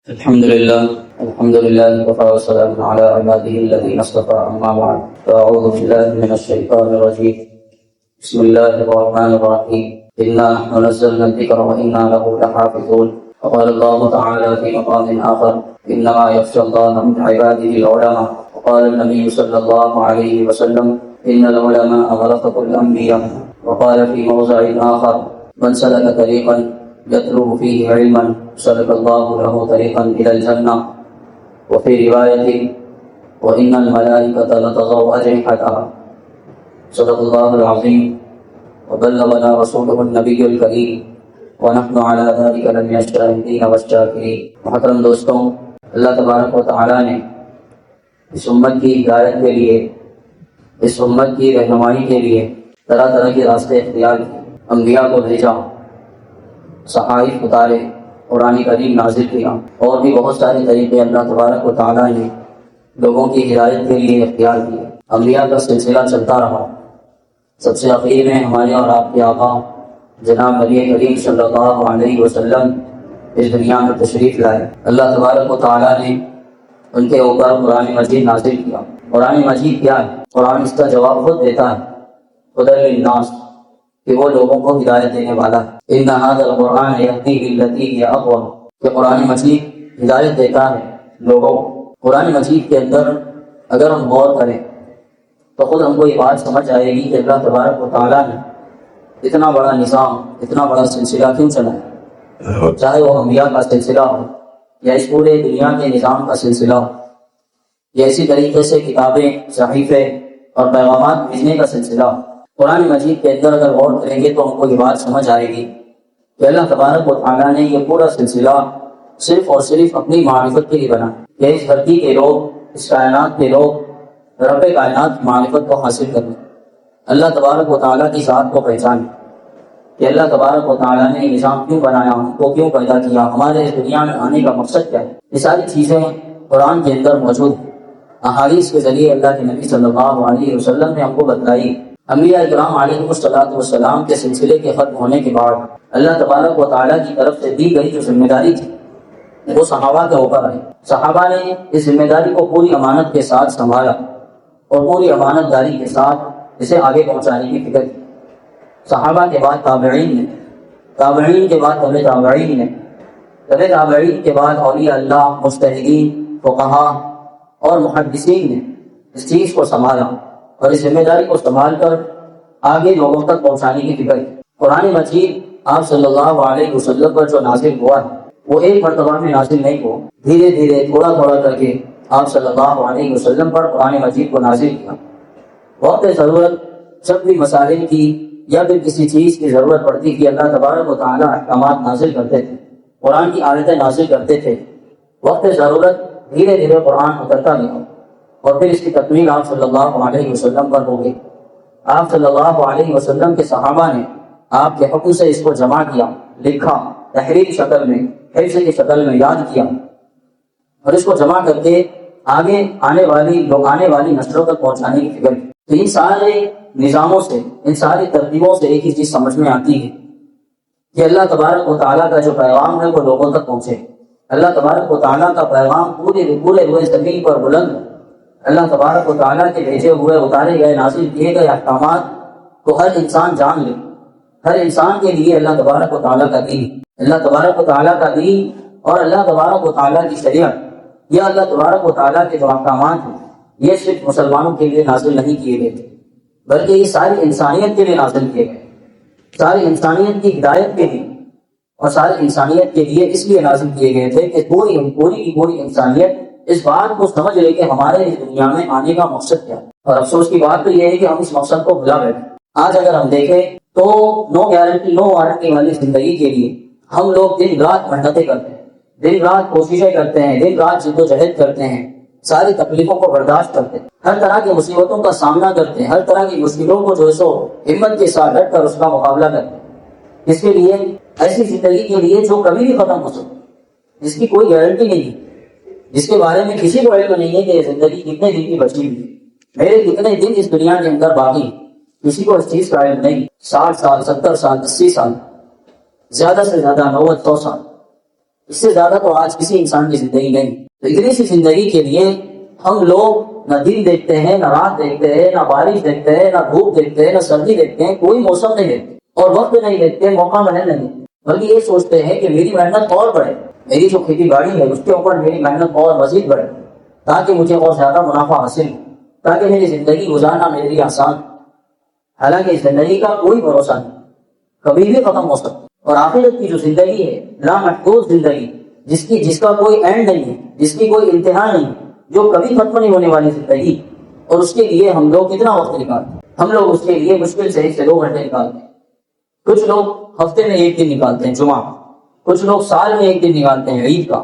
الحمد لله وكفى وسلام على عباده الذين اصطفى أما بعد فأعوذ بالله من الشيطان الرجيم بسم الله الرحمن الرحيم إنا نحن نزلنا الذكر وإنا له لحافظون وقال الله تعالى في مقام آخر إنما يخشى الله من عباده العلماء وقال النبي صلى الله عليه وسلم إن العلماء ورثة الأنبياء وقال في موضع آخر من سلك طريقا يطلب فيه علما سلك الله له طريقا إلى الجنة وفي رواية وإن الملائكة لتضع أجنحتها صدق الله العظيم وبلغنا رسوله النبي الكريم ونحن على ذلك لمن الشاهدين والشاكرين. محترم دوستوں، اللہ تبارک و تعالیٰ نے اس امت کی ہدایت کے لیے، اس امت کی رہنمائی کے لیے طرح طرح کے راستے اختیار کیے، انبیاء کو بھیجا، صحائف اتارے، قرآن کریم نازل کیا، اور بھی بہت سارے طریقے اللہ تبارک و تعالیٰ نے لوگوں کی ہدایت کے لیے اختیار کیے. انبیاء کا سلسلہ چلتا رہا. سب سے اخیر میں ہمارے اور آپ کے آقا جناب نبی کریم صلی اللہ علیہ وسلم اس دنیا میں تشریف لائے. اللہ تبارک و تعالیٰ نے ان کے اوپر قرآن مجید نازل کیا. قرآن مجید کیا ہے؟ قرآن اس کا جواب خود دیتا ہے، ہدی للناس، کہ وہ لوگوں کو ہدایت دینے والا ہے. ان ھذا القرآن یہدی للتی ہی اقوم، کہ قرآن مجید ہدایت دیتا ہے لوگوں کو. قرآن مجید کے اندر اگر ہم غور کریں تو خود ہم کو یہ بات سمجھ آئے گی کہ اللہ تبارک و تعالیٰ نے اتنا بڑا نظام، اتنا بڑا سلسلہ کیوں چلایا، چاہے وہ انبیاء کا سلسلہ ہو یا اس پورے دنیا کے نظام کا سلسلہ ہو، یا اسی طریقے سے کتابیں، صحیفے اور پیغامات بھیجنے کا سلسلہ ہو. قرآن مجید کے اندر اگر غور کریں گے تو ہم کو یہ بات سمجھ آئے گی کہ اللہ تبارک و تعالیٰ نے یہ پورا سلسلہ صرف اور صرف اپنی معرفت کے لیے بنا، کہ اس دھرتی کے لوگ، اس کائنات کے لوگ رب کائنات کی معرفت کو حاصل کریں، اللہ تبارک و تعالیٰ کی ذات کو پہچانیں کہ اللہ تبارک و تعالیٰ نے یہ نظام کیوں بنایا، ہم کو کیوں پیدا کیا، ہمارے اس دنیا میں آنے کا مقصد کیا ہے. یہ ساری چیزیں قرآن کے اندر موجود ہیں. احادیث کے ذریعے اللہ کے نبی صلی اللہ علیہ وسلم نے ہم کو بتلائی. انبیاء کرام علیہ السلام کے سلسلے کے ختم ہونے کے بعد اللہ تبارک و تعالیٰ کی طرف سے دی گئی جو ذمہ داری تھی وہ صحابہ کے اوپر آئی. صحابہ نے اس ذمہ داری کو پوری امانت کے ساتھ سنبھالا اور پوری امانت داری کے ساتھ اسے آگے پہنچانے کی فکر کی. صحابہ کے بعد تابعین نے، تابعین کے بعد تبع تابعین نے، تبع تابعین کے بعد اولیاء اللہ، مجتہدین، فقہاء اور محدثین نے اس چیز کو سنبھالا اور اس ذمہ داری کو سنبھال کر آگے لوگوں تک پہنچانے کی فکر کی. قرآن مجید آپ صلی اللہ علیہ وسلم پر جو نازل ہوا ہے وہ ایک مرتبہ میں نازل نہیں ہوا، دھیرے دھیرے تھوڑا تھوڑا کر کے آپ صلی اللہ علیہ وسلم پر قرآن مجید کو نازل کیا. وقت ضرورت جب بھی مسائل کی یا پھر کسی چیز کی ضرورت پڑتی تھی اللہ تبارک و تعالیٰ احکامات نازل کرتے تھے، قرآن کی آیتیں نازل کرتے تھے. وقت ضرورت دھیرے دھیرے قرآن اترتا گیا اور پھر اس کی تکمیل آپ صلی اللہ علیہ وسلم پر ہو گئی. آپ صلی اللہ علیہ وسلم کے صحابہ نے آپ کے حکم سے اس کو جمع کیا، لکھا، تحریری شکل میں، حفظ کی شکل میں یاد کیا اور اس کو جمع کر کے آگے آنے والی نسلوں تک پہنچانے کی فکر کی. تو ان سارے نظاموں سے، ان ساری ترتیبوں سے ایک ہی چیز سمجھ میں آتی ہے کہ اللہ تبارک و تعالیٰ کا جو پیغام ہے وہ لوگوں تک پہنچے. اللہ تبارک و تعالیٰ کا پیغام پورے ہوئے زمین پر بلند، اللہ تبارک و تعالیٰ کے بھیجے ہوئے، اتارے گئے، نازل کیے گئے احکامات کو ہر انسان جان لے. ہر انسان کے لیے اللہ تبارک و تعالیٰ کا دین، اللہ تبارک و تعالیٰ کا دین اور اللہ تبارک و تعالیٰ کی شریعت، یا اللہ تبارک و تعالیٰ کے جو احکامات ہیں یہ صرف مسلمانوں کے لیے نازل نہیں کیے گئے تھے بلکہ یہ ساری انسانیت کے لیے نازل کیے گئے، ساری انسانیت کی ہدایت کے لیے اور ساری انسانیت کے لیے اس لیے نازل کیے گئے تھے کہ پوری کی پوری انسانیت اس بات کو سمجھ لے کہ ہمارے اس دنیا میں آنے کا مقصد کیا ہے. اور افسوس کی بات تو یہ ہے کہ ہم اس مقصد کو بھلا بیٹھے. آج اگر ہم دیکھیں تو نو وارنٹی والی زندگی کے لیے ہم لوگ دن رات محنتیں کرتے ہیں، دن رات کوششیں کرتے ہیں، دن رات جد و جہد کرتے ہیں، ساری تکلیفوں کو برداشت کرتے ہیں، ہر طرح کی مصیبتوں کا سامنا کرتے ہیں، ہر طرح کی مشکلوں کو جو ہے سو ہمت کے ساتھ ڈٹ کر اس کا مقابلہ کرتے ہیں. اس کے لیے ایسی زندگی کے لیے جو کبھی بھی ختم ہو سکتی، جس کی کوئی گارنٹی نہیں ہے، جس کے بارے میں کسی کو علم نہیں ہے کہ یہ زندگی کتنے دن کی بچی ہوئی ہے، میرے کتنے دن اس دنیا کے اندر باقی، کسی کو اس چیز کا علم نہیں. 60 سال، 70 سال، 80 سال، زیادہ سے زیادہ 90-100 سال. اس سے زیادہ تو آج کسی انسان کی زندگی نہیں. تو اتنی سی زندگی کے لیے ہم لوگ نہ دن دیکھتے ہیں، نہ رات دیکھتے ہیں، نہ بارش دیکھتے ہیں، نہ دھوپ دیکھتے ہیں، نہ سردی دیکھتے ہیں، کوئی موسم نہیں دیکھتے اور وقت نہیں دیکھتے، موقع محل نہیں دیکھتے، بلکہ یہ سوچتے ہیں کہ میری محنت اور بڑھے، میری جو کھیتی باڑی ہے اس کے اوپر میری محنت اور مزید بڑھے تاکہ مجھے اور زیادہ منافع حاصل ہو، تاکہ میری زندگی گزارنا میرے لیے آسان. حالانکہ اس زندگی کا کوئی بھروسہ نہیں، کبھی بھی ختم ہو سکتا. اور آخرت کی جو زندگی ہے، لامحدود زندگی، جس کا کوئی اینڈ نہیں ہے، جس کی کوئی انتہا نہیں، جو کبھی ختم نہیں ہونے والی زندگی، اور اس کے لیے ہم لوگ کتنا وقت نکالتے ہیں. ہم لوگ اس کے لیے مشکل سے 1 سے 2 گھنٹے نکالتے ہیں. کچھ لوگ ہفتے میں 1 دن نکالتے ہیں جمعہ، کچھ لوگ سال میں 1 دن نکالتے ہیں عید کا،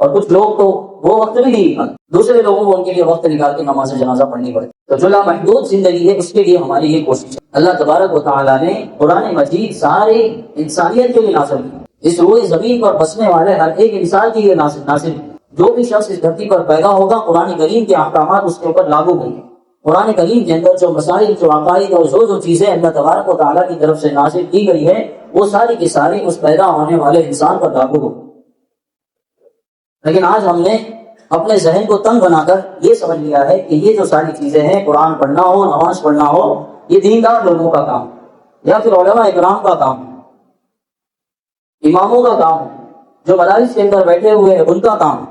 اور کچھ لوگ تو وہ وقت بھی نہیں نکالتے. دوسرے لوگوں کو ان کے لیے وقت نکال کے نماز جنازہ پڑھنی پڑتی. تو جو لامحدود زندگی ہے اس کے لیے ہماری یہ کوشش ہے. اللہ تبارک و تعالیٰ نے قرآن مجید سارے انسانیت کے لیے نازل کیا. اس روئے زمین پر بسنے والے ہر ایک انسان کے لیے نازل. جو بھی شخص اس دھرتی پر پیدا ہوگا قرآن کریم کے احکامات اس کے اوپر لاگو ہوں گے. قرآن کریم کے اندر جو مسائل، جو عقائد اور جو چیزیں اللہ تبارک و تعالیٰ کی طرف سے نازل کی گئی ہے وہ ساری کی ساری اس پیدا ہونے والے انسان پر لاگو ہو. لیکن آج ہم نے اپنے ذہن کو تنگ بنا کر یہ سمجھ لیا ہے کہ یہ جو ساری چیزیں ہیں، قرآن پڑھنا ہو، نماز پڑھنا ہو، یہ دیندار لوگوں کا کام یا پھر علماء اکرام کا کام، اماموں کا کام، جو مدارس کے اندر بیٹھے ہوئے ہیں ان کا کام.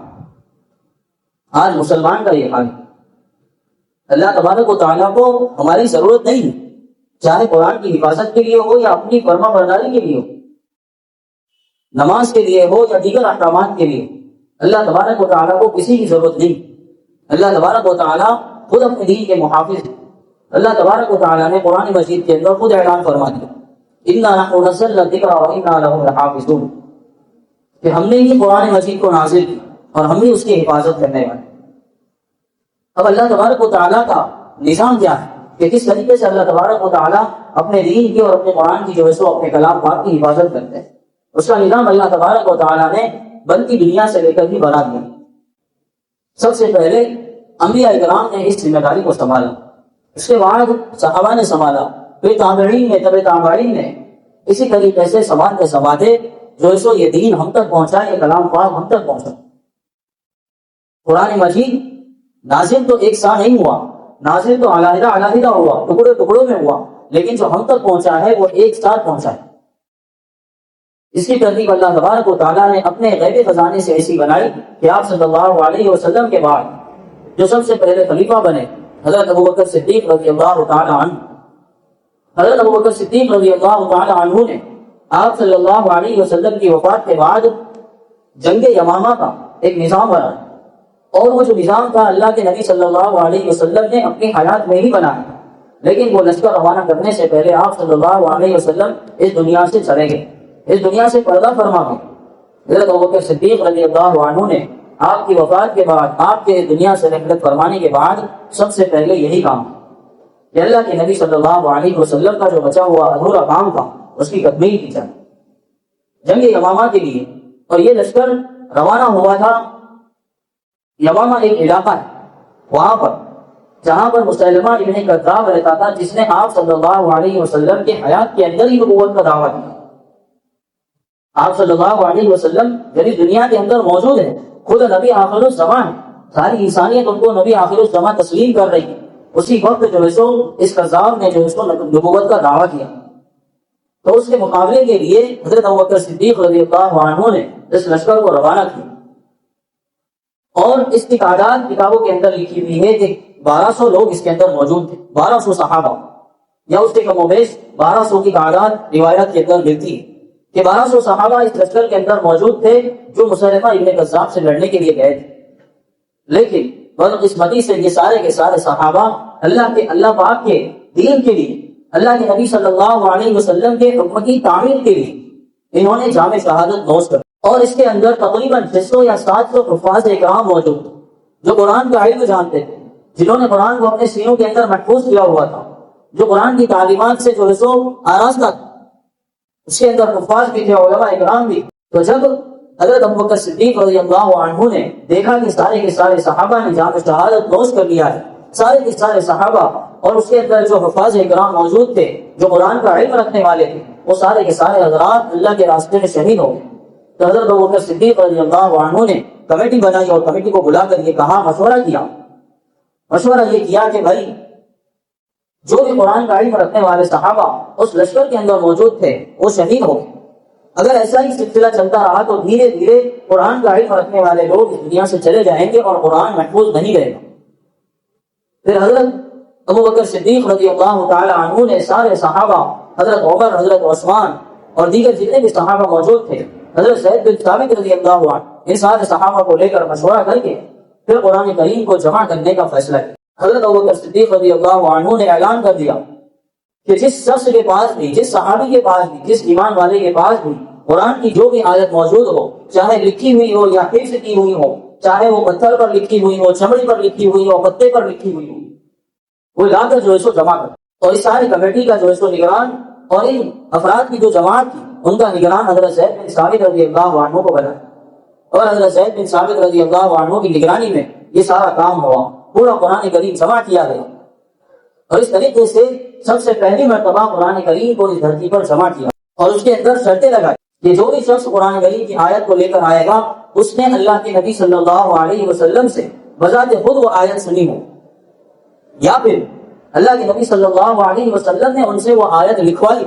آج مسلمان کا یہ حال ہے. اللہ تبارک و تعالیٰ کو ہماری ضرورت نہیں ہے، چاہے قرآن کی حفاظت کے لیے ہو یا اپنی فرما برداری کے لیے ہو، نماز کے لیے ہو یا دیگر احکامات کے لیے. اللہ تبارک و تعالیٰ کو کسی کی ضرورت نہیں. اللہ تبارک و تعالیٰ خود اپنے دین کے محافظ ہے. اللہ تبارک و تعالیٰ نے قرآن مجید کے اندر خود اعلان فرما دیا اِنَّا نَحْنُ نَزَّلْنَا الذِّكْرَ وَإِنَّا لَهُ لَحَافِظُونَ، کہ ہم نے یہ قرآن مجید کو نازل کی اور ہم ہی اس کی حفاظت کرنے والے. اب اللہ تبارک و تعالیٰ کا نظام کیا ہے کہ کس طریقے سے اللہ تبارک و تعالیٰ اپنے دین کی اور اپنے قرآن کی جو ہے سو اپنے کلام پاک کی حفاظت کرتے ہیں. اس کا نظام اللہ تبارک و تعالیٰ نے بنتی دنیا سے لے کر بھی بنا دیا. سب سے پہلے انبیاء کرام نے اس ذمہ داری کو سنبھالا، اس کے بعد صحابہ نے سنبھالا، پھر تابعین نے، تبع تابعین نے، اسی طریقے سے سنبھالتے جو سو یہ دین ہم تک پہنچا، یہ کلام پاک ہم تک پہنچا. قرآن مجید نازل تو ایک ساتھ نہیں ہوا، نازل تو علیحدہ ہوا، ٹکڑے ٹکڑوں میں ہوا، لیکن جو ہم تک پہنچا ہے وہ ایک ساتھ پہنچا ہے. اس کی ترتیب اللہ تبارک و تعالیٰ نے اپنے غیبی خزانے سے ایسی بنائی کہ آپ صلی اللہ علیہ وسلم کے بعد جو سب سے پہلے خلیفہ بنے حضرت ابوبکر صدیق رضی اللہ تعالیٰ عنہ. حضرت ابوبکر صدیق رضی اللہ تعالیٰ عنہ نے آپ صلی اللہ علیہ وسلم کی وفات کے بعد جنگ یمامہ کا ایک نظام بنایا، اور وہ جو نظام تھا اللہ کے نبی صلی اللہ علیہ وسلم نے اپنی حیات میں ہی بنایا. لیکن وہ لشکر روانہ کرنے سے پہلے آپ صلی اللہ علیہ وسلم اس دنیا سے چلے گئے، اس دنیا سے پردہ فرما گئے. حضرت ابوبکر صدیق رضی اللہ عنہ نے آپ کی وفات کے بعد، آپ کے دنیا سے رحلت فرمانے کے بعد سب سے پہلے یہی کام کہ اللہ کے نبی صلی اللہ علیہ وسلم کا جو بچا ہوا ادھورا کام تھا اس کی تکمیل کی جائے جنگ یمامہ کے لیے. اور یہ لشکر روانہ ہوا تھا. یمامہ ایک علاقہ ہے وہاں پر جہاں پر مسلمہ ابن کذاب رہتا تھا، جس نے آپ صلی اللہ علیہ وسلم کے حیات کے اندر ہی نبوت کا دعویٰ دیا. آپ صلی اللہ علیہ وسلم جب دنیا کے اندر موجود ہے، خود نبی آخر الزمان ہے، ساری انسانیت ان کو نبی آخر الزمان تسلیم کر رہی ہے. اسی وقت جو ہے سو اس کذاب نے جو ہے سو نبوت کا دعویٰ کیا. تو اس کے مقابلے کے لیے حضرت ابوبکر صدیق رضی اللہ عنہ نے اس لشکر کو روانہ کیا، اور اس کی تعداد کتابوں کے اندر لکھی ہوئی ہے کہ 1200 لوگ اس کے اندر موجود تھے، 1200 صحابہ، یا اس کے کم و بیش 1200 کی تعداد روایت کے اندر ملتی ہے کہ 1200 صحابہ اس لشکر کے اندر موجود تھے جو مسلمہ ابن کذاب سے لڑنے کے لیے گئے تھے. لیکن بدقسمتی سے یہ سارے کے سارے صحابہ اللہ پاک کے دین کے لیے، اللہ کے نبی صلی اللہ علیہ وسلم کے حکم کی تعمیل کے لیے انہوں نے جامع شہادت نوش کر، اور اس کے اندر تقریباً 600 یا 700 حفاظ اکرام موجود تھے جو قرآن کا علم جانتے تھے، جنہوں نے قرآن کو اپنے سینوں کے اندر محفوظ کیا ہوا تھا، جو قرآن کی تعلیمات سے جو ہے سو آراستہ تھا. اس کے اندر حفاظ بھی تھے، علماء اکرام بھی. تو جب حضرت ابوبکر صدیق رضی اللہ عنہ نے دیکھا کہ سارے کے سارے صحابہ نے جامع شہادت نوش کر لیا ہے، سارے کے سارے صحابہ، اور اس کے اندر جو حفاظ اکرام موجود تھے جو قرآن کا علم رکھنے والے تھے، وہ سارے کے سارے حضرات اللہ کے راستے میں شہید ہو گئے. تو حضرت ابوبکر صدیق رضی اللہ عنہ نے کمیٹی بنائی اور کمیٹی کو بلا کر یہ کہا، مشورہ یہ کیا کہ بھائی جو بھی قرآن کا علم رکھنے والے صحابہ اس لشکر کے اندر موجود تھے وہ شہید ہو گئے۔ اگر ایسا ہی سلسلہ چلتا رہا تو دھیرے دھیرے قرآن کا علم رکھنے والے لوگ اس دنیا سے چلے جائیں گے اور قرآن محفوظ نہیں رہے گا۔ پھر حضرت ابوبکر صدیق رضی اللہ تعالی عنہ نے سارے صحابہ، حضرت عمر، حضرت عثمان اور دیگر جتنے بھی صحابہ موجود تھے، حضرت زید بن ثابت رضی اللہ عنہ، ان سارے صحابہ کو لے کر مشورہ کر کے پھر قرآن کریم کو جمع کرنے کا فیصلہ کیا۔ حضرت ابوبکر صدیق رضی اللہ عنہ نے اعلان کر دیا کہ جس شخص کے پاس بھی، جس صحابی کے پاس بھی، جس ایمان والے کے پاس بھی قرآن کی جو بھی آیت موجود ہو، چاہے لکھی ہوئی ہو یا حفظ کی ہوئی ہو، چاہے وہ پتھر پر لکھی ہوئی ہو، چمڑی پر لکھی ہوئی ہو، پتے پر لکھی ہوئی ہو، وہ لا کر جو ہے سو جمع کر۔ اور اس ساری کمیٹی کا جو ہے سو نگران اور ان افراد کی جو جماعت تھی ان کا نگران حضرت زید بن ثابت رضی اللہ عنہ کو بنا، اور حضرت زید بن ثابت رضی اللہ عنہ کی نگرانی میں یہ سارا کام ہوا، پورا قرآن کریم جمع کیا گیا۔ اور اس طریقے سے سب سے پہلی مرتبہ قرآن کریم کو اس دھرتی پر جمع کیا اور اس کے اندر شرطیں لگائی کہ جو بھی شخص قرآن کریم کی آیت کو لے کر آئے گا اس نے اللہ کے نبی صلی اللہ علیہ وسلم سے بذات خود وہ آیت سنی ہو، یا پھر اللہ کے نبی صلی اللہ علیہ وسلم نے ان سے وہ آیت لکھوائی،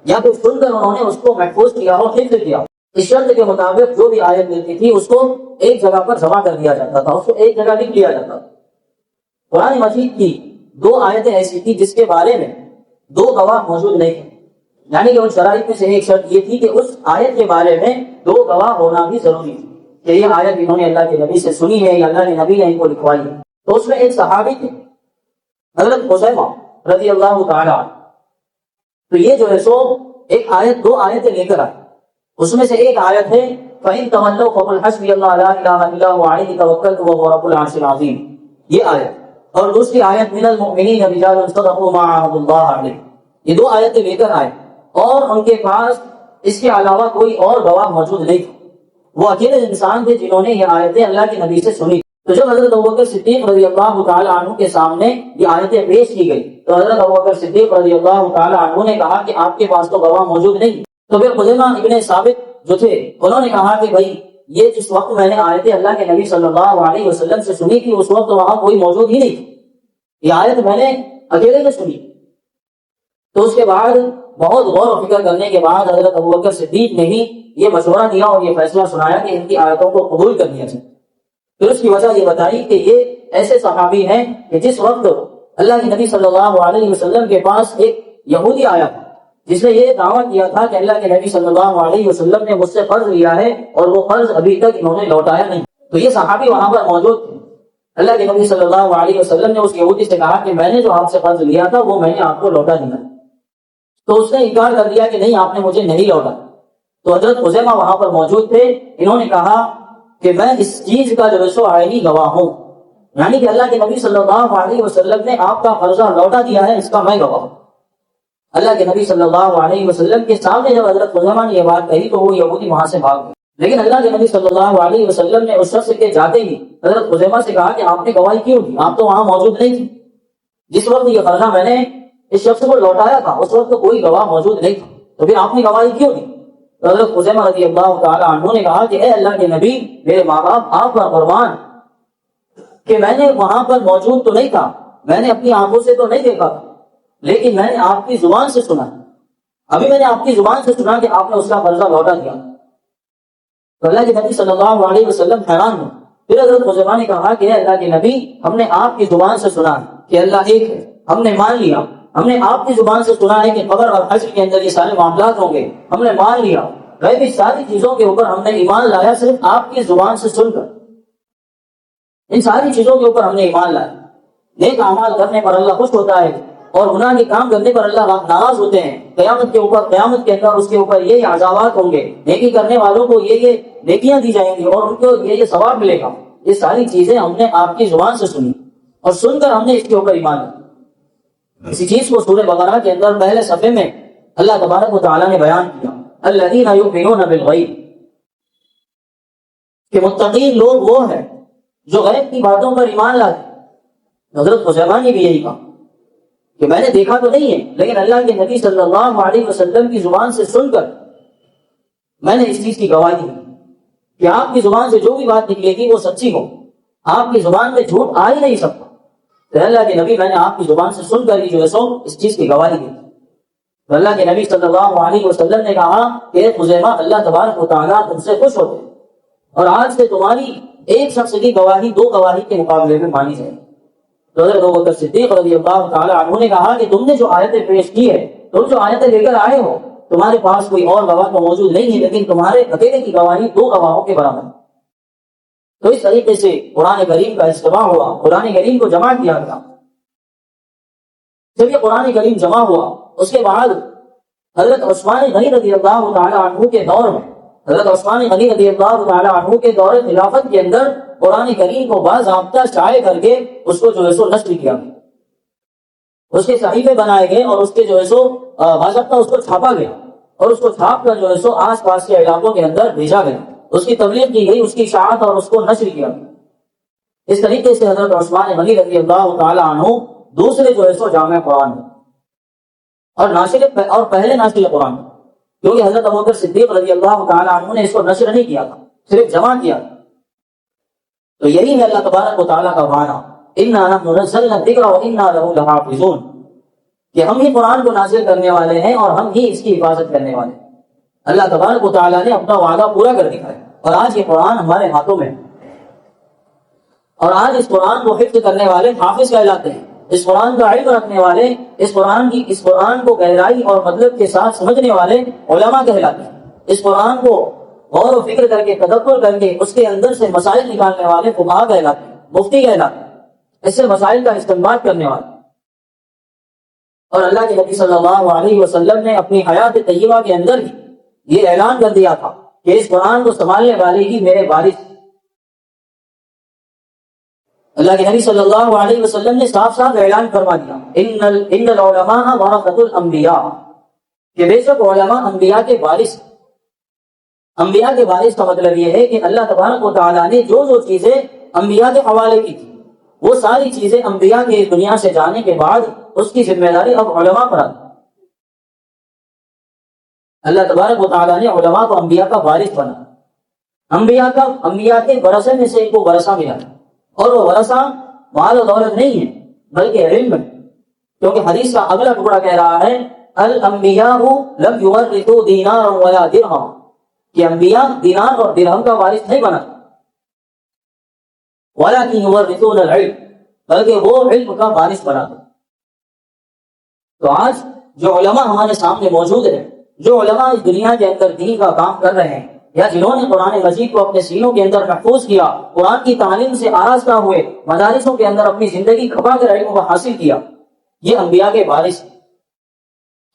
یا پھر سن کر انہوں نے اس کو محفوظ کیا ہو، حفظ کیا۔ اس شرط کے مطابق جو بھی آیت ملتی تھی اس کو ایک جگہ پر جمع کر دیا جاتا تھا، اس کو ایک جگہ لکھ لیا جاتا تھا۔ قرآن مجید کی 2 آیتیں ایسی تھی جس کے بارے میں 2 گواہ موجود نہیں تھے، یعنی کہ ان شرائط میں سے ایک شرط یہ تھی کہ اس آیت کے بارے میں 2 گواہ ہونا بھی ضروری تھی کہ یہ آیت انہوں نے اللہ کے نبی سے سنی ہے یا اللہ کے نبی نے ان کو لکھوائی ہے۔ تو اس میں ایک صحابی تھے حضرت حذیفہ رضی اللہ تعالی عنہ، تو یہ جو ہے سو ایک آیت 2 آیتیں لے کر آئے، اس میں سے ایک آیت ہے فَإِن تَوَلَّوْا فَقُلْ حَسْبِيَ اللَّهُ لَا إِلَٰهَ إِلَّا هُوَ عَلَيْهِ تَوَكَّلْتُ وَهُوَ رَبُّ الْعَرْشِ الْعَظِيمِ، یہ آیت۔ اور دوسری آیت مِنَ الْمُؤْمِنِينَ رِجَالٌ صَدَقُوا مَا عَاهَدُوا اللَّهَ عَلَيْهِ، یہ 2 آیتیں لے کر آئے اور ان کے پاس اس کے علاوہ کوئی اور گواہ موجود نہیں تھا، وہ اکیلے انسان تھے جنہوں نے یہ آیتیں اللہ کے نبی سے سنی۔ تو جب حضرت ابوبکر صدیق رضی اللہ تعالی عنہ کے سامنے یہ آیتیں پیش کی گئی تو حضرت ابوبکر صدیق رضی اللہ تعالی عنہ نے کہا کہ آپ کے پاس تو گواہ موجود نہیں۔ تو پھر خزیمہ ابن ثابت جو تھے انہوں نے کہا کہ بھائی یہ جس وقت میں نے آیتیں اللہ کے نبی صلی اللہ علیہ وسلم سے سنی تھی اس وقت وہاں کوئی موجود ہی نہیں تھی، یہ آیت میں نے اکیلے میں سنی۔ تو اس کے بعد بہت غور و فکر کرنے کے بعد حضرت ابوبکر صدیق نے ہی یہ مشورہ دیا اور یہ فیصلہ سنایا کہ ان کی آیتوں کو قبول کر لیا جائے۔ پھر اس کی وجہ یہ بتائی کہ یہ ایسے صحابی ہیں کہ جس وقت اللہ کے نبی صلی اللہ علیہ وسلم کے پاس ایک یہودی آیا تھا جس نے یہ دعویٰ کیا تھا کہ اللہ کے نبی صلی اللہ علیہ وسلم نے مجھ سے قرض لیا ہے اور وہ قرض ابھی تک انہوں نے لوٹایا نہیں، تو یہ صحابی وہاں پر موجود تھے۔ اللہ کے نبی صلی اللہ علیہ وسلم نے اس یہودی سے کہا کہ میں نے جو آپ سے قرض لیا تھا وہ میں نے آپ کو لوٹا دیا، تو اس نے انکار کر دیا کہ نہیں آپ نے مجھے نہیں لوٹا۔ تو حضرت خزیمہ وہاں پر موجود تھے، انہوں نے کہا کہ میں اس چیز کا جو ہے سو عینی گواہ ہوں، یعنی کہ اللہ کے نبی صلی اللہ علیہ وسلم نے آپ کا قرضہ لوٹا دیا ہے، اس کا میں گواہ ہوں۔ اللہ کے نبی صلی اللہ علیہ وسلم کے سامنے جب حضرت خزیمہ نے یہ بات کہی تو وہ یہودی وہاں سے بھاگ گئے، لیکن اللہ کے نبی صلی اللہ علیہ وسلم نے اس شخص کے جاتے ہی حضرت خزیمہ سے کہا کہ آپ نے گواہی کیوں دی؟ آپ تو وہاں موجود نہیں تھے، جس وقت یہ قرضہ میں نے اس شخص کو لوٹایا تھا اس وقت کوئی گواہ موجود نہیں تھا، تو پھر آپ نے گواہی کیوں دی؟ تو حضرت خزیمہ رضی اللہ تعالی عنہ نے کہا کہ اے اللہ کے نبی، میرے ماں باپ آپ پر قربان کہ میں نے وہاں پر موجود تو نہیں تھا، میں نے اپنی آنکھوں سے تو نہیں دیکھا تھا، لیکن میں نے آپ کی زبان سے سنا، ابھی میں نے آپ کی زبان سے سنا کہ آپ نے اس کا قرضہ لوٹا دیا۔ تو اللہ کے نبی صلی اللہ علیہ وسلم حیران ہوئے۔ پھر حضرت خزیمہ نے کہا کہ اے اللہ کے نبی، ہم نے آپ کی زبان سے سنا کہ اللہ ایک ہے، ہم نے مان لیا، ہم نے آپ کی زبان سے سنا ہے کہ قبر اور حشر کے اندر یہ سارے معاملات ہوں گے، ہم نے مان لیا، غیبی ساری چیزوں کے اوپر ہم نے ایمان لایا صرف آپ کی زبان سے سن کر، ان ساری چیزوں کے اوپر ہم نے ایمان لایا۔ نیک اعمال کرنے پر اللہ خوش ہوتا ہے اور گناہ کے کام کرنے پر اللہ ناراض ہوتے ہیں۔ قیامت کے اندر اس کے اوپر یہ عذابات ہوں گے، نیکی کرنے والوں کو یہ نیکیاں دی جائیں گی اور ان کو یہ ثواب ملے گا۔ یہ ساری چیزیں ہم نے آپ کی زبان سے سنی اور سن کر ہم نے اس کے اوپر ایمان لایا۔ اسی چیز کو سورہ بقرہ کے اندر پہلے صفحے میں اللہ تبارک و تعالیٰ نے بیان کیا، الذین یؤمنون بالغیب، کہ متقین لوگ وہ ہیں جو غیب کی باتوں پر ایمان لاتے۔ حضرت خزیمہ نے بھی یہی کہا کہ میں نے دیکھا تو نہیں ہے، لیکن اللہ کے نبی صلی اللہ علیہ وسلم کی زبان سے سن کر میں نے اس چیز کی گواہی دی کہ آپ کی زبان سے جو بھی بات نکلے گی وہ سچی ہو، آپ کی زبان میں جھوٹ آ ہی نہیں سکتا۔ تو اللہ کے نبی میں نے آپ کی زبان سے سن کر ہی جو ہے سو اس چیز کی گواہی دی۔ تو اللہ کے نبی صلی اللہ علیہ وسلم نے کہا کہ خزیمہ، اللہ تبارک و تعالیٰ تم سے خوش ہوتے اور آج سے تمہاری ایک شخص کی گواہی 2 گواہی کے مقابلے میں مانی جائے۔ تو حضرت ابوبکر صدیق رضی اللہ تعالیٰ عنہ نے کہا کہ تم نے جو آیتیں پیش کی ہے، تم جو آیتیں لے کر آئے ہو، تمہارے پاس کوئی اور گواہ تو موجود نہیں ہے، لیکن تمہارے اکیلے کی گواہی 2 گواہوں کے برابر ہے۔ تو اس طریقے سے قرآن کریم کا اجتماع ہوا، قرآن کریم کو جمع کیا گیا۔ جب یہ قرآن کریم جمع ہوا، اس کے بعد حضرت عثمان غنی رضی اللہ تعالیٰ عنہ کے دور میں، حضرت عثمان غنی رضی اللہ تعالیٰ عنہ کے دور خلافت کے اندر قرآن کریم کو باضابطہ شائع کر کے اس کو جو ہے سو نشر کیا گیا، اس کے صحیفے بنائے گئے اور اس کے جو ہے سو باضابطہ اس کو چھاپا گیا اور اس کو چھاپ کر جو ہے سو آس پاس کے علاقوں کے اندر بھیجا گیا، اس کی تبلیغ کی گئی، اس کی اشاعت اور اس کو نشر کیا گیا۔ اس طریقے سے حضرت عثمان غنی رضی اللہ تعالیٰ عنہ دوسرے جو ہے سو جامع قرآن اور پہلے ناشر قرآن، کیونکہ حضرت ابوبکر صدیق رضی اللہ تعالیٰ عنہ نے اس کو نشر نہیں کیا تھا، صرف جمع کیا تھا۔ تو یہی ہے اللہ تبارک و تعالیٰ کا وعدہ، اِنَّا نَحْنُ نَزَّلْنَا الذِّکْرَ وَإِنَّا لَهُ لَحَافِظُونَ، کہ ہم ہی قرآن کو نازل کرنے والے ہیں اور ہم ہی اس کی حفاظت کرنے والے ہیں۔ اللہ تبارک و تعالیٰ نے اپنا وعدہ پورا کر دیا ہے اور آج یہ قرآن ہمارے ہاتھوں میں ہے، اور آج اس قرآن کو حفظ کرنے والے حافظ کہلاتے ہیں، اس قرآن کا علم رکھنے والے، اس قرآن کو گہرائی اور مطلب کے ساتھ سمجھنے والے علماء کہلاتے ہیں، اس قرآن کو غور و فکر کر کے تدبر کر کے اس کے اندر سے مسائل نکالنے والے فقہا کہلاتے ہیں، مفتی کہلاتے ہیں، اس سے مسائل کا استنباط کرنے والے۔ اور اللہ کے نبی صلی اللہ علیہ وسلم نے اپنی حیات طیبہ کے اندر ہی یہ اعلان کر دیا تھا کہ اس قرآن کو سنبھالنے والے ہی میرے وارث۔ اللہ کے نبی صلی اللہ علیہ وسلم نے صاف صاف اعلان فرما دیا، ان العلماء ورثۃ الانبیاء، کہ بے شک علماء انبیاء کے وارث۔ انبیاء کے وارث کا مطلب یہ ہے کہ اللہ تبارک و تعالیٰ نے جو چیزیں انبیاء کے حوالے کی تھی، وہ ساری چیزیں انبیاء کے دنیا سے جانے کے بعد اس کی ذمہ داری اب علماء پر آتی۔ اللہ تبارک و تعالیٰ نے علماء کو انبیاء کا وارث بنا، انبیاء کے ورثے میں سے ایک کو ورثہ ملا، اور وہ ورثہ مال و دولت نہیں ہے بلکہ علم ہے، کیونکہ حدیث کا اگلا ٹکڑا کہہ رہا ہے الانبیاء لم یورثوا دینارا ولا درہم، کہ انبیاء دینار اور درہم کا وارث نہیں بنا، ولکن یورثون العلم، بلکہ وہ علم کا وارث بنا۔ تو آج جو علماء ہمارے سامنے موجود ہیں، جو علماء اس دنیا کے اندر دین کا کام کر رہے ہیں، یا جنہوں نے قرآن مجید کو اپنے سینوں کے اندر محفوظ کیا، قرآن کی تعلیم سے آراستہ ہوئے، مدارسوں کے اندر اپنی زندگی کھپا کر علم کو حاصل کیا، یہ انبیاء کے وارث ہیں۔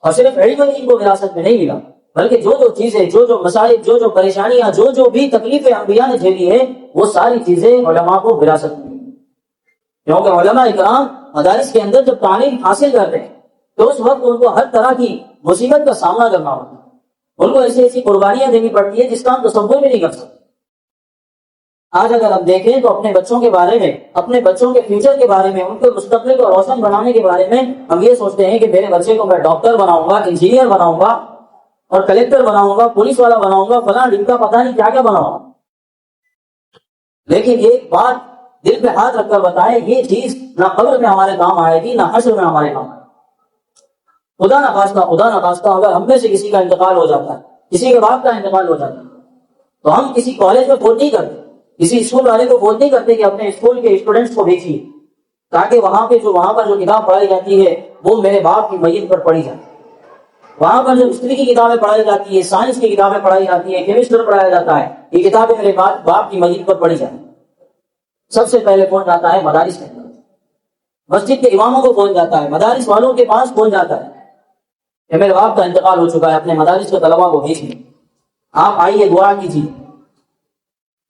اور صرف علم ہی ان کو وراثت میں نہیں ملا، بلکہ جو چیزیں، جو مسائل، جو پریشانیاں، جو بھی تکلیفیں انبیاء نے جھیلی ہیں، وہ ساری چیزیں علماء کو وراثت میں ملی، کیونکہ علماء اکرام مدارس کے اندر جب تعلیم حاصل کرتے ہیں تو اس وقت ان کو ہر طرح کی مصیبت کا سامنا کرنا ہوتا ہے، ان کو ایسی قربانیاں دینی پڑتی ہے جس کا ہم تصور بھی نہیں کر سکتے۔ آج اگر ہم دیکھیں تو اپنے بچوں کے بارے میں، اپنے بچوں کے فیوچر کے بارے میں، ان کے مستقبل کو روشن بنانے کے بارے میں ہم یہ سوچتے ہیں کہ میرے بچے کو میں ڈاکٹر بناؤں گا، انجینئر بناؤں گا اور کلیکٹر بناؤں گا، پولیس والا بناؤں گا، فلاں ڈھنگ کا پتہ نہیں کیا کیا بناؤں گا۔ لیکن ایک بات دل پہ ہاتھ رکھ کر بتائیں، یہ چیز نہ قبر میں ہمارے کام آئے گی، نہ حشر میں ہمارے کام آئے گی۔ خدا نہ خواستہ اگر ہم میں سے کسی کا انتقال ہو جاتا ہے، کسی کے باپ کا انتقال ہو جاتا ہے، تو ہم کسی کالج میں فون نہیں کرتے، کسی اسکول والے کو فون نہیں کرتے کہ اپنے اسکول کے اسٹوڈنٹس کو بھیجیے تاکہ وہاں پر جو کتاب پڑھائی جاتی ہے وہ میرے باپ کی میت پر پڑھی جائے، وہاں پر جو ہسٹری کی کتابیں پڑھائی جاتی ہے، سائنس کی کتابیں پڑھائی جاتی ہے، کیمسٹری پڑھایا جاتا ہے، یہ کتابیں میرے باپ کی میت پر پڑھی جائیں۔ سب سے پہلے فون جاتا ہے مدارس کے اندر، مسجد کے اماموں کو فون جاتا ہے، مدارس والوں کے پاس فون جاتا ہے کہ میرے باپ کا انتقال ہو چکا ہے، اپنے مدارس کے طلباء کو بھیجیے، آپ آئیے دعا کیجیے۔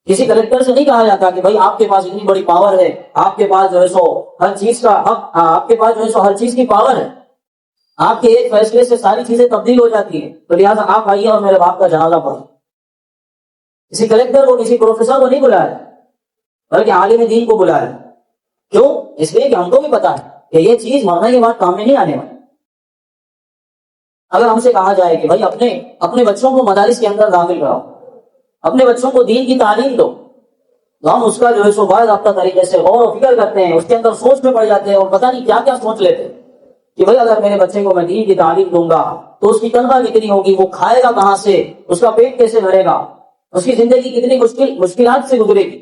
کسی کلیکٹر سے نہیں کہا جاتا کہ بھائی آپ کے پاس اتنی بڑی پاور ہے، آپ کے پاس جو ہے سو ہر چیز کا حق، آپ کے پاس جو ہے سو ہر چیز کی پاور ہے، آپ کے ایک فیصلے سے ساری چیزیں تبدیل ہو جاتی ہیں، تو لہٰذا آپ آئیے اور میرے باپ کا جنازہ پڑھو۔ کسی کلیکٹر کو، کسی پروفیسر کو نہیں بلایا، بلکہ عالم دین کو بلایا۔ کیوں؟ اس لیے کہ ہم کو بھی پتا ہے کہ یہ چیز مرنے کے بعد کام میں نہیں آنے والی۔ اگر ہم سے کہا جائے کہ بھائی اپنے بچوں کو مدارس کے اندر داخل کراؤ، اپنے بچوں کو دین کی تعلیم دو، تو ہم اس کا جو ہے سو باضابطہ طریقے سے غور و فکر کرتے ہیں، اس کے اندر سوچ میں پڑ جاتے ہیں اور پتہ نہیں کیا کیا سوچ لیتے ہیں کہ بھائی اگر میرے بچے کو میں دین کی تعلیم دوں گا تو اس کی تنخواہ کتنی ہوگی، وہ کھائے گا کہاں سے، اس کا پیٹ کیسے بھرے گا، اس کی زندگی کتنی مشکلات سے گزرے گی۔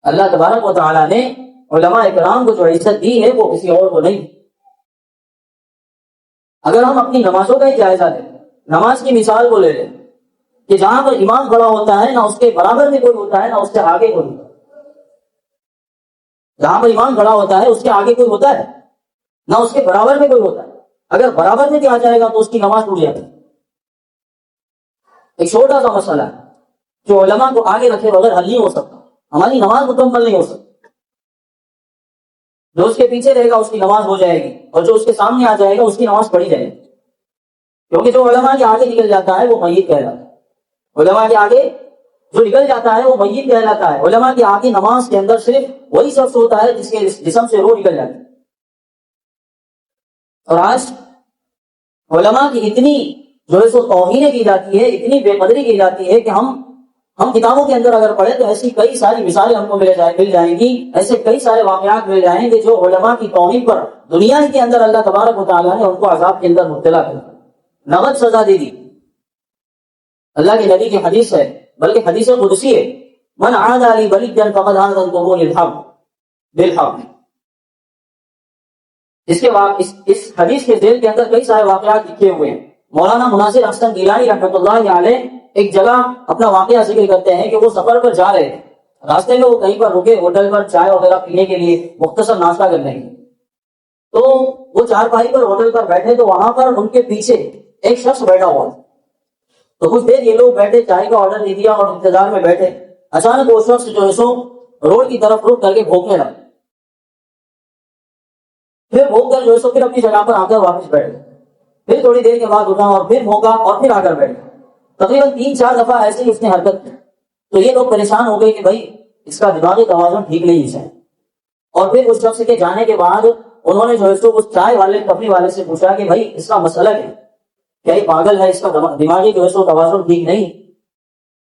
اللہ تبارک و تعالیٰ نے علماء اکرام کو جو عزت دی ہے وہ کسی اور کو نہیں۔ اگر ہم اپنی نمازوں کا ہی جائزہ لیں، نماز کی مثال کو لے لیں کہ جہاں پر امام کھڑا ہوتا ہے نہ اس کے برابر میں کوئی ہوتا ہے نہ اس سے آگے کوئی ہوتا ہے۔ جہاں پر امام کھڑا ہوتا ہے اس کے آگے کوئی ہوتا ہے نہ اس کے برابر میں کوئی ہوتا ہے۔ اگر برابر میں کیا جائے گا تو اس کی نماز ٹوٹ جاتی ہے۔ ایک چھوٹا سا مسئلہ ہے جو علماء کو آگے رکھے بغیر حل نہیں ہو سکتا، ہماری نماز مکمل نہیں ہو سکتی۔ جو اس کے پیچھے رہے گا اس کی نماز ہو جائے گی، اور جو اس کے سامنے آ جائے گا اس کی نماز پڑھی جائے گی، کیونکہ جو علماء کے آگے نکل جاتا ہے وہ میت کہلاتا ہے۔ علماء کے آگے جو نکل جاتا ہے وہ میت کہلاتا ہے۔ علماء کے آگے نماز کے اندر صرف وہی شخص ہوتا ہے جس کے جسم سے روح نکل جاتی ہے۔ اور آج علماء کی اتنی جو ہے سو توہین کی جاتی ہے، اتنی بے قدری کی جاتی ہے کہ ہم کتابوں کے اندر اگر پڑھیں تو ایسی کئی ساری مثالیں ہم کو مل جائیں گی، ایسے کئی سارے واقعات مل جائیں گے جو علماء کی توہین پر دنیا کے اندر اللہ تبارک و تعالیٰ نے ان کو عذاب کے اندر مبتلا کر نغد سزا دے دی۔ اللہ کے نبی کی حدیث ہے، بلکہ حدیث قدسی ہے، من عاد لی ولیا فقد آذنته بالحرب۔ اس حدیث کے ذیل کے اندر کئی سارے واقعات لکھے ہوئے ہیں۔ مولانا مناصر احسن گیلانی رحمۃ اللہ علیہ ایک جگہ اپنا واقعہ ذکر کرتے ہیں کہ وہ سفر پر جا رہے تھے، راستے میں وہ کہیں پر رکے ہوٹل پر چائے وغیرہ پینے کے لیے، مختصر ناشتہ کرنے کے لیے۔ تو وہ چارپائی پر ہوٹل پر بیٹھے تو وہاں پر ان کے پیچھے ایک شخص بیٹھا ہوا تھا۔ تو کچھ دیر یہ لوگ بیٹھے، چائے کا آرڈر دے دیا اور انتظار میں بیٹھے۔ اچانک وہ شخص جو ہے سو روڈ کی طرف رک کر کے بھونکنے لگا، پھر بھونک کر جو ہے سو پھر اپنی جگہ پر آ کر واپس بیٹھ گئے۔ پھر تھوڑی دیر کے بعد اٹھا اور پھر بھونکا اور پھر آ کر بیٹھ گیا۔ تقریباً 3-4 دفعہ ایسے ہی اس نے حرکت کی۔ تو یہ لوگ پریشان ہو گئے کہ بھائی اس کا دماغی توازن ٹھیک نہیں ہے۔ اور پھر اس شخص کے جانے کے بعد انہوں نے جو ہے سو اس چائے والے کپڑی والے سے پوچھا کہ بھائی اس کا مسئلہ کیا یہ پاگل ہے، اس کا دماغی جو ہے سو توازن ٹھیک نہیں۔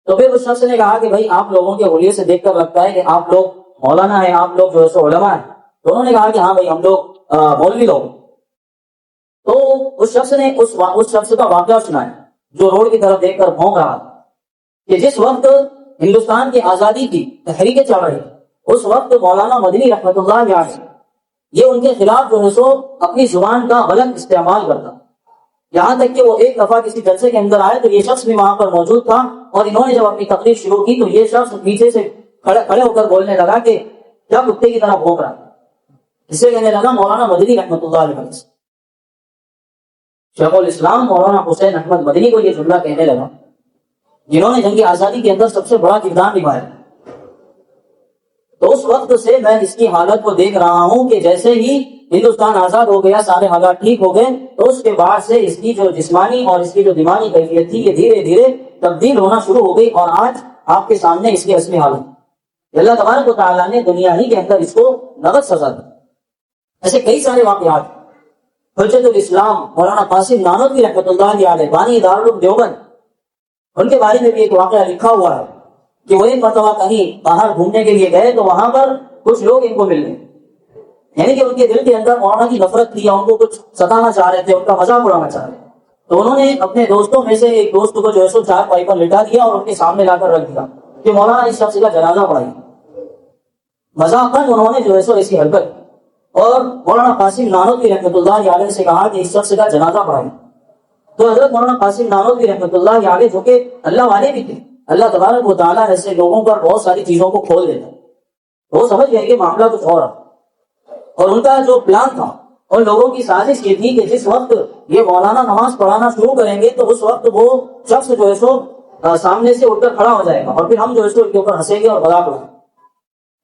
تو پھر اس شخص نے کہا کہ بھائی آپ لوگوں کے حلیے سے دیکھ کر لگتا ہے کہ آپ لوگ مولانا ہیں، آپ لوگ جو ہے سو علماء ہیں۔ تو انہوں نے کہا کہ ہاں بھائی ہم لوگ مولوی لوگ۔ تو اس شخص نے اس شخص کا واقعہ سنایا جو روڈ کی طرف دیکھ کر بھونک رہا تھا کہ جس وقت ہندوستان کی آزادی کی تحریکیں چل رہی اس وقت مولانا مدنی رحمۃ اللہ علیہ یہ ان کے خلاف جو ہے سو اپنی زبان کا غلط استعمال کرتا، یہاں تک کہ وہ ایک دفعہ کسی جلسے کے اندر آئے تو یہ شخص بھی وہاں پر موجود تھا، اور انہوں نے جب اپنی تقریر شروع کی تو یہ شخص پیچھے سے کھڑے ہو کر بولنے لگا کہ کیا کتے کی طرح بھونک رہا، اس سے کہنے لگا مولانا مدنی رحمۃ اللہ علیہ۔ شیخ الاسلام مولانا حسین احمد مدنی کو یہ جملہ کہنے لگا جنہوں نے جنگ آزادی کے اندر سب سے بڑا کردار نبھایا۔ تو اس وقت سے میں اس کی حالت کو دیکھ رہا ہوں کہ جیسے ہی ہندوستان آزاد ہو گیا، سارے حالات ٹھیک ہو گئے، تو اس کے بعد سے اس کی جو جسمانی اور اس کی جو دماغی کیفیت تھی یہ دھیرے دھیرے تبدیل ہونا شروع ہو گئی، اور آج آپ کے سامنے اس کی اصلی حالت۔ اللہ تبارک و تعالیٰ نے دنیا ہی کے اندر اس کو نغد سزا دی۔ ایسے کئی سارے واقعات۔ حجت الاسلام مولانا قاسم نانوتوی رحمۃ اللہ علیہ بانی دارالعلوم دیوبند، ان کے بارے میں بھی ایک واقعہ لکھا ہوا ہے کہ وہ ایک مرتبہ کہیں باہر گھومنے کے لیے گئے تو وہاں پر کچھ لوگ ان کو مل گئے، یعنی کہ ان کے دل کے اندر مولانا کی نفرت تھی، ان کو کچھ ستانا چاہ رہے تھے، ان کا مذاق اڑانا چاہ رہے تھے۔ تو انہوں نے اپنے دوستوں میں سے ایک دوست کو جو ہے سو چارپائی پر لٹا دیا اور ان کے سامنے لا کر رکھ دیا کہ مولانا اس شخص کا جنازہ پڑھائیے۔ مذاقاً انہوں نے جو ہے سو ایسی حرکت، اور مولانا قاسم نانوتوی رحمۃ اللہ علیہ سے کہا کہ اس شخص کا جنازہ پڑھائیے۔ تو حضرت مولانا قاسم نانوتوی رحمۃ اللہ علیہ جو کہ اللہ والے بھی تھے، اللہ تبارک و تعالیٰ ایسے لوگوں پر بہت ساری چیزوں کو کھول دیتا ہے، وہ سمجھ گئے کہ معاملہ کچھ اور ہے، اور ان کا جو پلان تھا ان لوگوں کی سازش یہ تھی کہ جس وقت یہ مولانا نماز پڑھانا شروع کریں گے تو اس وقت وہ شخص جو ہے سو سامنے سے اٹھ کر کھڑا ہو جائے گا، اور پھر ہم جو ہے سو ان کے اوپر ہنسیں گے اور مذاق اڑائیں گے۔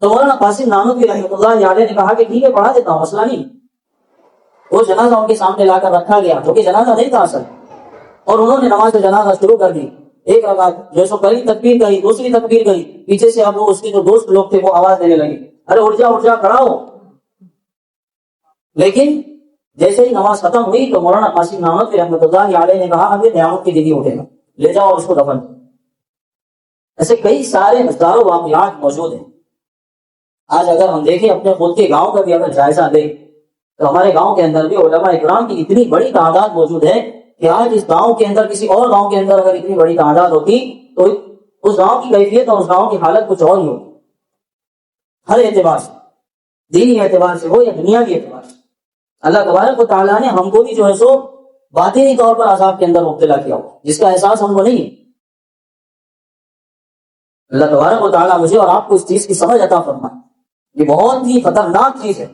تو مولانا قاسم نانوتوی رحمۃ اللہ علیہ نے کہا کہ ٹھیک ہے پڑھا دیتا ہوں، مسئلہ نہیں۔ وہ جنازہ ان کے سامنے لا کر رکھا گیا جو کہ جنازہ نہیں تھا اصل، اور انہوں نے نماز جنازہ شروع کر دی۔ ایک رکعت جو سو پہلی تکبیر کہی، دوسری تکبیر کہی، پیچھے سے اب وہ اس کے جو دوست لوگ تھے وہ آواز دینے لگے، ارے اٹھ جا کھڑا ہو۔ لیکن جیسے ہی نماز ختم ہوئی تو مولانا قاسم نعمت رحمۃ اللہ علیہ نے کہا اب یہ قیامت کی دن اٹھے گا، لے جاؤ اور اس کو دفن کرو۔ ایسے کئی سارے ہزاروں واقعات موجود ہیں۔ آج اگر ہم دیکھیں اپنے خود کے گاؤں کا بھی اگر جائزہ لیں تو ہمارے گاؤں کے اندر بھی علماء اکرام کی اتنی بڑی تعداد موجود ہے کہ آج اس گاؤں کے اندر کسی اور گاؤں کے اندر اگر اتنی بڑی تعداد ہوتی تو اس گاؤں کی کیفیت اور اس گاؤں کی حالت کچھ اور ہی ہوتی، ہر اعتبار سے، دینی اعتبار سے ہو یا دنیاوی اعتبار سے۔ اللہ تبارک و تعالیٰ نے ہم کو بھی جو ہے سو باطنی طور پر عذاب کے اندر مبتلا کیا ہو، جس کا احساس ہم کو نہیں ہے۔ اللہ تبارک و تعالیٰ مجھے اور آپ کو اس چیز کی سمجھ عطا فرمائے۔ یہ بہت ہی خطرناک چیز ہے۔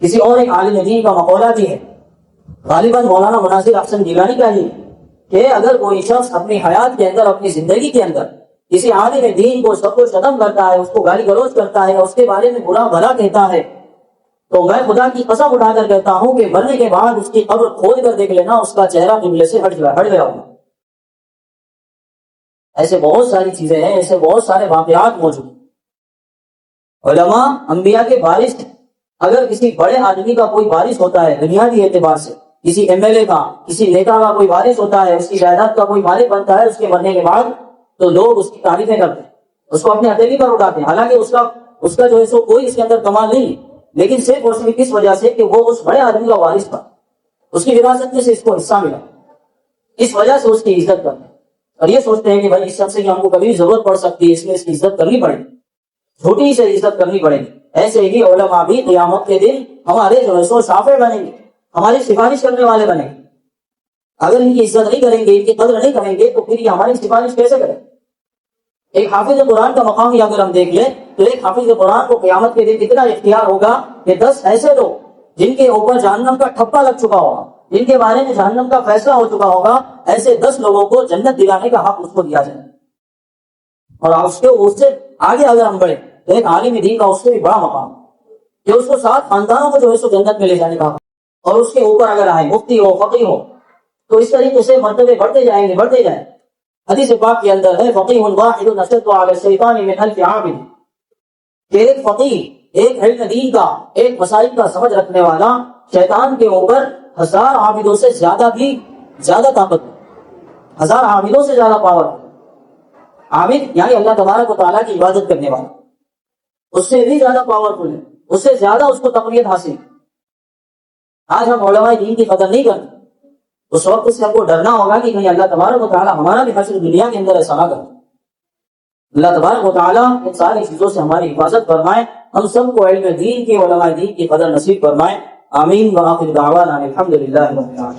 کسی اور ایک عالم دین کا مقولہ بھی ہے، غالباً مولانا مناظر احسن گیلانی کا ہی، کہ اگر کوئی شخص اپنی حیات کے اندر، اپنی زندگی کے اندر کسی عالم دین کو سب کو ختم کرتا ہے، اس کو گالی گلوچ کرتا ہے، اس کے بارے میں برا بھلا کہتا ہے، تو میں خدا کی قسم اٹھا کر کہتا ہوں کہ مرنے کے بعد اس کی قبر کھود کر دیکھ لینا، اس کا چہرہ قبلے سے ہٹ گیا ہوگا۔ ایسے بہت ساری چیزیں ہیں، ایسے بہت سارے واقعات موجود ہیں۔ علماء انبیاء کے وارث ہیں۔ اگر کسی بڑے آدمی کا کوئی وارث ہوتا ہے دنیاوی اعتبار سے، کسی ایم ایل اے کا، کسی نیتا کا کوئی وارث ہوتا ہے، اس کی جائیداد کا کوئی مالک بنتا ہے اس کے مرنے کے بعد، تو لوگ اس کی تعریفیں کرتے ہیں، اس کو اپنے ہتھیلی پر اٹھاتے ہیں، حالانکہ اس کا جو ہے سو کوئی اس کے اندر کمال نہیں، لیکن صرف اور صرف اس وجہ سے کہ وہ اس بڑے آدمی کا وارث تھا، اس کی وراثت میں سے اس کو حصہ ملا، اس وجہ سے اس کی عزت کرتے ہیں، اور یہ سوچتے ہیں کہ بھائی اس شخص سے ہم کو کبھی ضرورت پڑ سکتی ہے، اس میں اس کی عزت کرنی پڑے گی، جھوٹی سے عزت کرنی پڑے گی۔ ایسے ہی علماء بھی قیامت کے دن ہمارے جو ہے سو شافع بنیں گے، ہماری سفارش کرنے والے بنیں گے۔ اگر ان کی عزت نہیں کریں گے، ان کی قدر نہیں کریں گے، تو پھر یہ ہماری سفارش کیسے کریں؟ ایک حافظ قرآن کا مقام ہی اگر ہم دیکھ لیں تو ایک حافظ قرآن کو قیامت کے دن اتنا اختیار ہوگا کہ 10 ایسے لوگ جن کے اوپر جہنم کا ٹھپا لگ چکا ہوگا، جن کے بارے میں جہنم کا فیصلہ ہو چکا ہوگا، ایسے 10 لوگوں کو جنت دلانے کا حق اس کو دیا جائے۔ اور اس سے آگے اگر ہم بڑھیں تو ایک عالم دین کا اس سے بھی بڑا مقام کہ اس کو 7 خاندانوں کو جو ہے سو جنت میں لے جانے کا حق، اور اس کے اوپر اگر آئے مفتی ہو، فقیہ ہو، تو اس طریقے سے مرتبے بڑھتے جائیں گے، بڑھتے جائیں۔ حدیث پاک کے اندر ہے فقیہ واحد اشد علی الشیطان من الف عابد، کہ ایک فقیہ، ایک علم دین کا، ایک مسائل کا سمجھ رکھنے والا شیطان کے اوپر 1000 عابدوں سے زیادہ طاقت، 1000 عابدوں سے زیادہ پاور۔ عابد یعنی اللہ تبارک و تعالیٰ کی عبادت کرنے والا، اس سے بھی زیادہ پاورفل ہے، اس سے زیادہ اس کو تقویت حاصل۔ آج ہم علماء دین کی قدر نہیں کرتے، اس وقت سے ہم کو ڈرنا ہوگا کہ کہیں اللہ تبارک و تعالیٰ ہمارا بھی حشر دنیا کے اندر ایسا نہ کرے۔ اللہ تبارک و تعالیٰ ان ساری چیزوں سے ہماری حفاظت فرمائے، ہم سب کو علم دین کی، علماء دین کی قدر نصیب فرمائے۔ آمین۔ وآخر دعوانا الحمدللہ رب العالمین۔